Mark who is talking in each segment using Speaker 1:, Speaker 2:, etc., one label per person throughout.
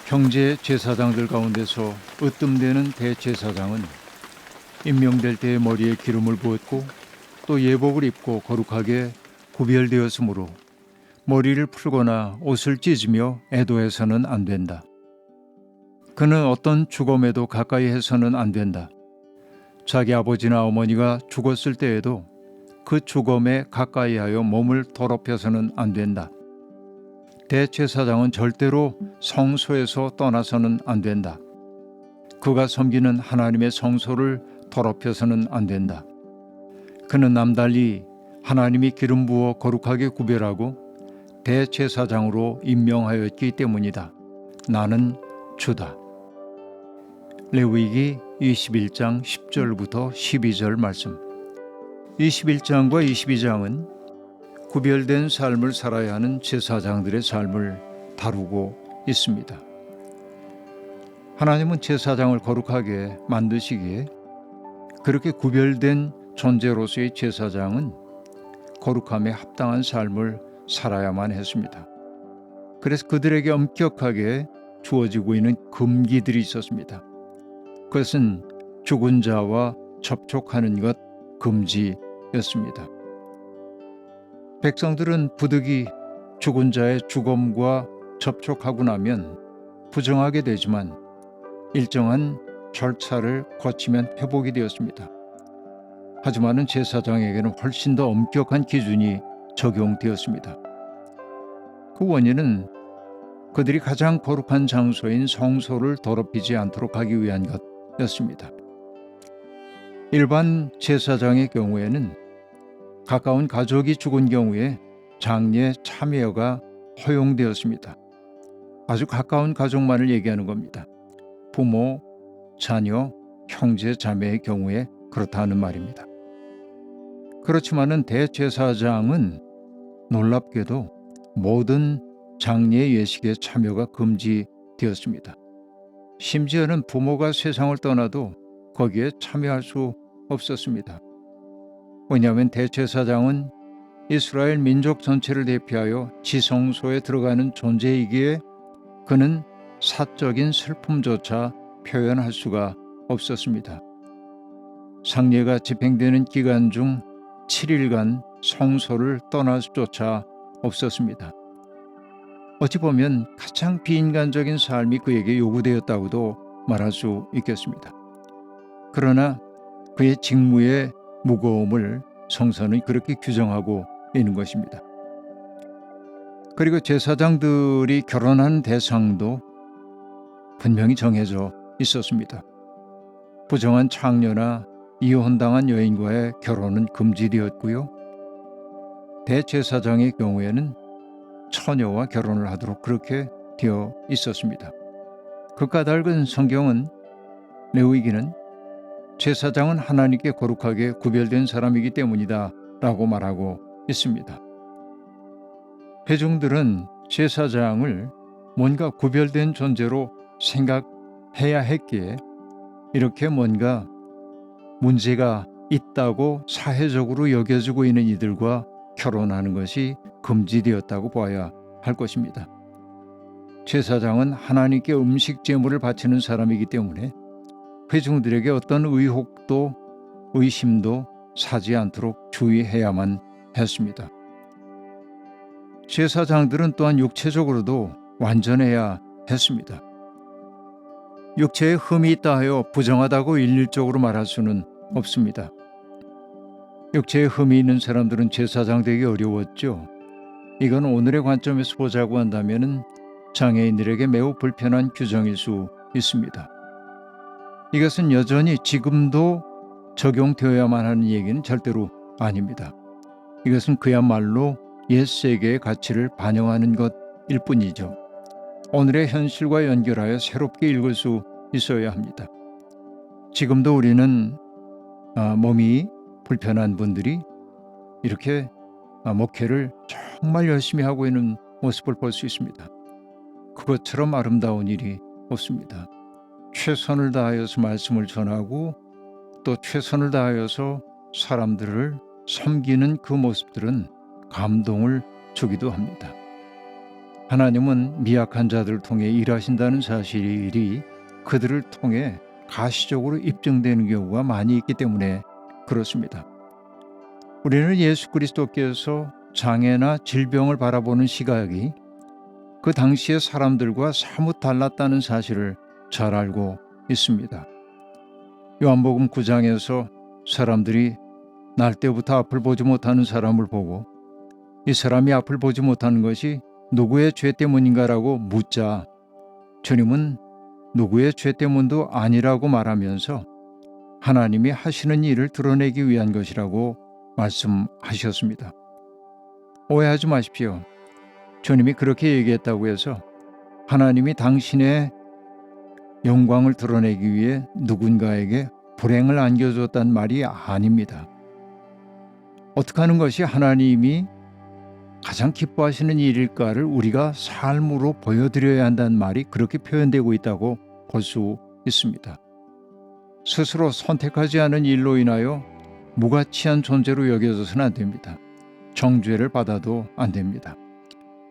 Speaker 1: 형제 제사장들 가운데서 으뜸되는 대제사장은 임명될 때에 머리에 기름을 부었고 또 예복을 입고 거룩하게 구별되었으므로 머리를 풀거나 옷을 찢으며 애도해서는 안 된다. 그는 어떤 죽음에도 가까이 해서는 안 된다. 자기 아버지나 어머니가 죽었을 때에도 그 죽음에 가까이하여 몸을 더럽혀서는 안 된다. 대제사장은 절대로 성소에서 떠나서는 안 된다. 그가 섬기는 하나님의 성소를 더럽혀서는 안 된다. 그는 남달리 하나님이 기름 부어 거룩하게 구별하고 대제사장으로 임명하였기 때문이다. 나는 주다. 레위기 21장 10절부터 12절 말씀. 21장과 22장은 구별된 삶을 살아야 하는 제사장들의 삶을 다루고 있습니다. 하나님은 제사장을 거룩하게 만드시기에 그렇게 구별된 존재로서의 제사장은 거룩함에 합당한 삶을 살아야만 했습니다. 그래서 그들에게 엄격하게 주어지고 있는 금기들이 있었습니다. 그것은 죽은 자와 접촉하는 것 금지였습니다. 백성들은 부득이 죽은 자의 죽음과 접촉하고 나면 부정하게 되지만 일정한 절차를 거치면 회복이 되었습니다. 하지만 제사장에게는 훨씬 더 엄격한 기준이 적용되었습니다. 그 원인은 그들이 가장 거룩한 장소인 성소를 더럽히지 않도록 하기 위한 것이었습니다. 일반 제사장의 경우에는 가까운 가족이 죽은 경우에 장례 참여가 허용되었습니다. 아주 가까운 가족만을 얘기하는 겁니다. 부모, 자녀, 형제, 자매의 경우에 그렇다는 말입니다. 그렇지만은 대제사장은 놀랍게도 모든 장례 예식에 참여가 금지되었습니다. 심지어는 부모가 세상을 떠나도 거기에 참여할 수 없었습니다. 왜냐하면 대제사장은 이스라엘 민족 전체를 대표하여 지성소에 들어가는 존재이기에 그는 사적인 슬픔조차 표현할 수가 없었습니다. 상례가 집행되는 기간 중 7일간 성소를 떠날 수조차 없었습니다. 어찌 보면 가장 비인간적인 삶이 그에게 요구되었다고도 말할 수 있겠습니다. 그러나 그의 직무의 무거움을 성서는 그렇게 규정하고 있는 것입니다. 그리고 제사장들이 결혼한 대상도 분명히 정해져 있었습니다. 부정한 창녀나 이혼당한 여인과의 결혼은 금지되었고요. 대제사장의 경우에는 처녀와 결혼을 하도록 그렇게 되어 있었습니다. 그 까닭은 성경은 레위기는 제사장은 하나님께 거룩하게 구별된 사람이기 때문이다 라고 말하고 있습니다. 회중들은 제사장을 뭔가 구별된 존재로 생각해야 했기에 이렇게 뭔가 문제가 있다고 사회적으로 여겨지고 있는 이들과 결혼하는 것이 금지되었다고 봐야 할 것입니다. 제사장은 하나님께 음식 제물을 바치는 사람이기 때문에 회중들에게 어떤 의혹도 의심도 사지 않도록 주의해야만 했습니다. 제사장들은 또한 육체적으로도 완전해야 했습니다. 육체에 흠이 있다 하여 부정하다고 일률적으로 말할 수는 없습니다. 육체에 흠이 있는 사람들은 제사장 되기 어려웠죠. 이건 오늘의 관점에서 보자고 한다면 장애인들에게 매우 불편한 규정일 수 있습니다. 이것은 여전히 지금도 적용되어야만 하는 얘기는 절대로 아닙니다. 이것은 그야말로 옛 세계의 가치를 반영하는 것일 뿐이죠. 오늘의 현실과 연결하여 새롭게 읽을 수 있어야 합니다. 지금도 우리는 몸이 불편한 분들이 이렇게 목회를 정말 열심히 하고 있는 모습을 볼 수 있습니다. 그것처럼 아름다운 일이 없습니다. 최선을 다하여서 말씀을 전하고 또 최선을 다하여서 사람들을 섬기는 그 모습들은 감동을 주기도 합니다. 하나님은 미약한 자들을 통해 일하신다는 사실이 그들을 통해 가시적으로 입증되는 경우가 많이 있기 때문에 그렇습니다. 우리는 예수 그리스도께서 장애나 질병을 바라보는 시각이 그 당시의 사람들과 사뭇 달랐다는 사실을 잘 알고 있습니다. 요한복음 9장에서 사람들이 날 때부터 앞을 보지 못하는 사람을 보고 이 사람이 앞을 보지 못하는 것이 누구의 죄 때문인가라고 묻자 주님은 누구의 죄 때문도 아니라고 말하면서 하나님이 하시는 일을 드러내기 위한 것이라고 말씀하셨습니다. 오해하지 마십시오. 주님이 그렇게 얘기했다고 해서 하나님이 당신의 영광을 드러내기 위해 누군가에게 불행을 안겨줬단 말이 아닙니다. 어떻게 하는 것이 하나님이 가장 기뻐하시는 일일까를 우리가 삶으로 보여드려야 한다는 말이 그렇게 표현되고 있다고 볼 수 있습니다. 스스로 선택하지 않은 일로 인하여 무가치한 존재로 여겨져서는 안 됩니다. 정죄를 받아도 안 됩니다.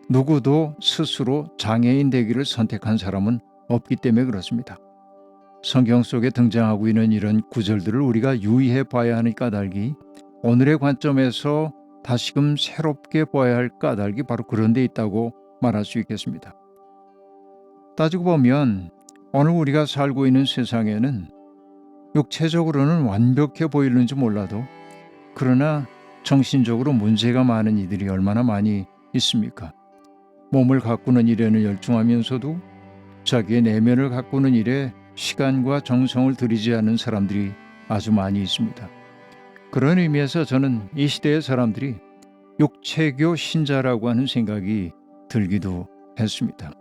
Speaker 1: 누구도 스스로 장애인 되기를 선택한 사람은 없기 때문에 그렇습니다. 성경 속에 등장하고 있는 이런 구절들을 우리가 유의해 봐야 하는 까닭이 오늘의 관점에서 다시금 새롭게 보아야 할 까닭이 바로 그런 데 있다고 말할 수 있겠습니다. 따지고 보면 오늘 우리가 살고 있는 세상에는 육체적으로는 완벽해 보이는지 몰라도 그러나 정신적으로 문제가 많은 이들이 얼마나 많이 있습니까? 몸을 가꾸는 일에는 열중하면서도 자기의 내면을 가꾸는 일에 시간과 정성을 들이지 않는 사람들이 아주 많이 있습니다. 그런 의미에서 저는 이 시대의 사람들이 육체교 신자라고 하는 생각이 들기도 했습니다.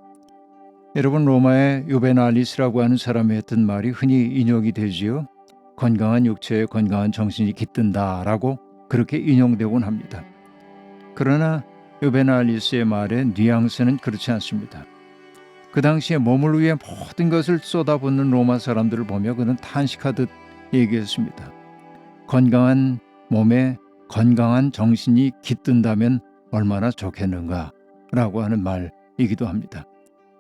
Speaker 1: 여러분, 로마의 요베날리스라고 하는 사람이 했던 말이 흔히 인용이 되지요. 건강한 육체에 건강한 정신이 깃든다라고 그렇게 인용되곤 합니다. 그러나 요베날리스의 말의 뉘앙스는 그렇지 않습니다. 그 당시에 몸을 위해 모든 것을 쏟아붓는 로마 사람들을 보며 그는 탄식하듯 얘기했습니다. 건강한 몸에 건강한 정신이 깃든다면 얼마나 좋겠는가 라고 하는 말이기도 합니다.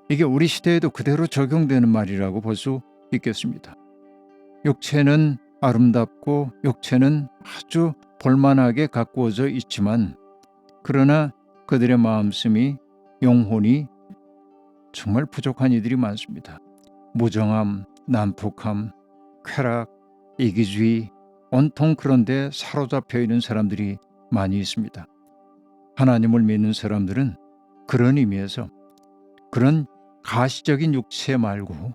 Speaker 1: 이게 우리 시대에도 그대로 적용되는 말이라고 볼 수 있겠습니다. 육체는 아름답고 육체는 아주 볼만하게 가꾸어져 있지만 그러나 그들의 마음씀이 영혼이 정말 부족한 이들이 많습니다. 무정함, 난폭함, 쾌락, 이기주의 온통 그런 데 사로잡혀 있는 사람들이 많이 있습니다. 하나님을 믿는 사람들은 그런 의미에서 그런 가시적인 육체 말고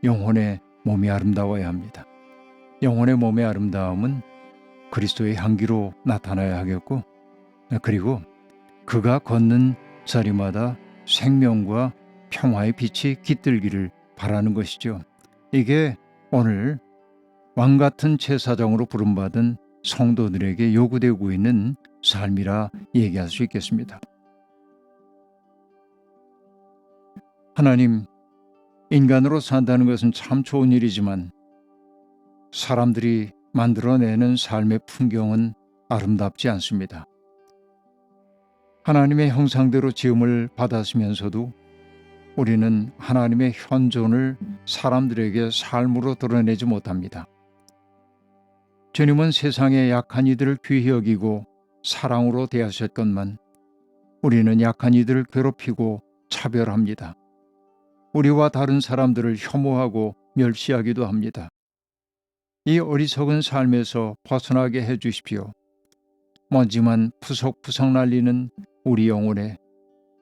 Speaker 1: 영혼의 몸이 아름다워야 합니다. 영혼의 몸의 아름다움은 그리스도의 향기로 나타나야 하겠고 그리고 그가 걷는 자리마다 생명과 평화의 빛이 깃들기를 바라는 것이죠. 이게 오늘 왕같은 제사장으로 부름받은 성도들에게 요구되고 있는 삶이라 얘기할 수 있겠습니다. 하나님, 인간으로 산다는 것은 참 좋은 일이지만 사람들이 만들어내는 삶의 풍경은 아름답지 않습니다. 하나님의 형상대로 지음을 받았으면서도 우리는 하나님의 현존을 사람들에게 삶으로 드러내지 못합니다. 주님은 세상의 약한 이들을 귀히 여기고 사랑으로 대하셨건만 우리는 약한 이들을 괴롭히고 차별합니다. 우리와 다른 사람들을 혐오하고 멸시하기도 합니다. 이 어리석은 삶에서 벗어나게 해주십시오. 먼지만 푸석푸석 날리는 우리 영혼에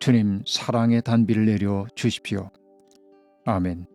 Speaker 1: 주님 사랑의 단비를 내려 주십시오. 아멘.